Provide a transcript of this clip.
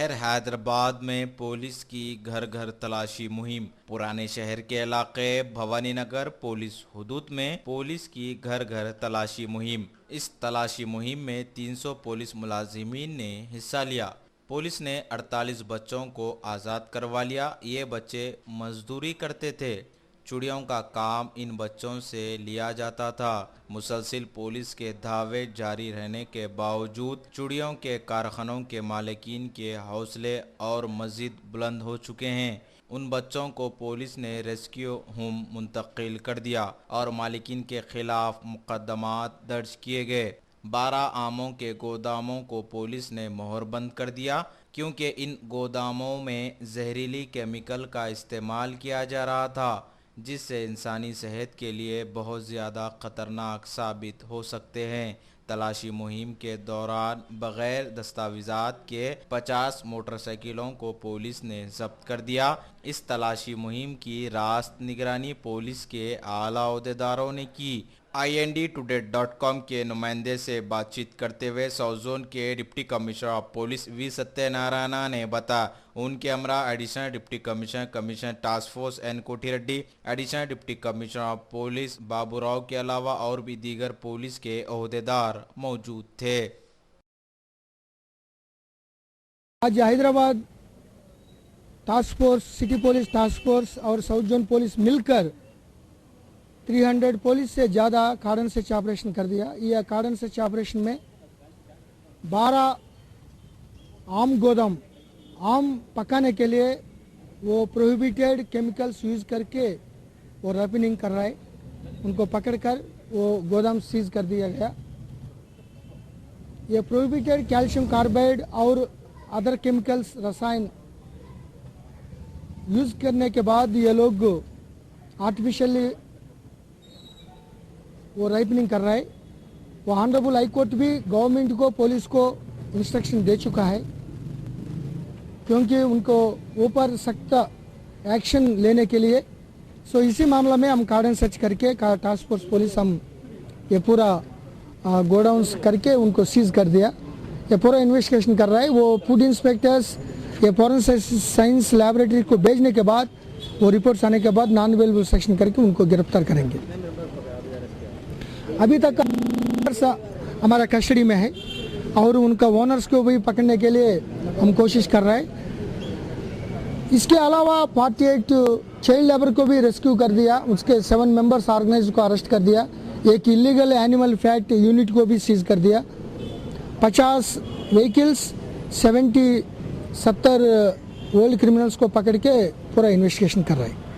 शहर हैदराबाद में पुलिस की घर घर तलाशी मुहिम। पुराने शहर के इलाके भवानी नगर पुलिस हुदूद में पुलिस की घर घर तलाशी मुहिम। इस तलाशी मुहिम में 300 पुलिस मुलाजिमीन ने हिस्सा लिया। पुलिस ने 48 बच्चों को आज़ाद करवा लिया। ये बच्चे मजदूरी करते थे। चूड़ियों का काम इन बच्चों से लिया जाता था। मुसलसिल पुलिस के धावे जारी रहने के बावजूद चूड़ियों के कारखानों के मालिकीन के हौसले और मज़ीद बुलंद हो चुके हैं। उन बच्चों को पुलिस ने रेस्क्यू होम मुंतकिल कर दिया और मालिकीन के खिलाफ मुकदमात दर्ज किए गए। 12 आमों के गोदामों को पुलिस ने मोहरबंद कर दिया क्योंकि इन गोदामों में जहरीली केमिकल का इस्तेमाल किया जा रहा था, जिससे इंसानी सेहत के लिए बहुत ज़्यादा ख़तरनाक साबित हो सकते हैं। तलाशी मुहिम के दौरान बग़ैर दस्तावेज़ात के 50 मोटरसाइकिलों को पुलिस ने जब्त कर दिया। इस तलाशी मुहिम की रास्त निगरानी पुलिस के आला ओहदेदारों ने की। INDtoday.com के नुमाइंदे से बातचीत करते हुए साउथ जोन के deputy commissioner of police V Satyanarayana ने बताया उनके हमरा additional deputy commissioner commissioner task force N Kothi Reddy, additional deputy commissioner of police Baburao के अलावा और भी दीगर पुलिस के ओहदेदार मौजूद थे। आज Hyderabad task force, city police task force और साउथ जोन पुलिस मिलकर 300 पुलिस से ज़्यादा कार्डन सर्च ऑपरेशन कर दिया। यह कार्डन सर्च ऑपरेशन में 12 आम गोदाम, आम पकाने के लिए वो प्रोहिबिटेड केमिकल्स यूज करके वो रैपिनिंग कर रहा है, उनको पकड़कर वो गोदाम सीज कर दिया गया। ये प्रोहिबिटेड कैल्शियम कार्बाइड और अदर केमिकल्स रसायन यूज करने के बाद ये लोग आर्टिफिशियली वो राइपनिंग कर रहा है। वो ऑनरेबल हाई कोर्ट भी गवर्नमेंट को, पुलिस को इंस्ट्रक्शन दे चुका है क्योंकि उनको ऊपर सख्त एक्शन लेने के लिए। सो इसी मामला में हम कार्डन सर्च करके टास्क फोर्स पुलिस हम ये पूरा गोडाउन्स करके उनको सीज कर दिया। ये पूरा इन्वेस्टिगेशन कर रहा है। वो फूड इंस्पेक्टर्स ये फॉरेंसिक साइंस लैबोरेटरी को भेजने के बाद वो रिपोर्ट्स आने के बाद नॉन अवेलेबल सेक्शन करके उनको गिरफ्तार करेंगे। अभी तक हमारा कस्टडी में है और उनका ओनर्स को भी पकड़ने के लिए हम कोशिश कर रहे हैं। इसके अलावा 48 चाइल्ड लेबर को भी रेस्क्यू कर दिया। उसके 7 मेंबर्स ऑर्गेनाइज को अरेस्ट कर दिया। एक इलीगल एनिमल फैट यूनिट को भी सीज कर दिया। 50 व्हीकल्स, 70 ओल्ड क्रिमिनल्स को पकड़ के पूरा इन्वेस्टिगेशन कर रहे हैं।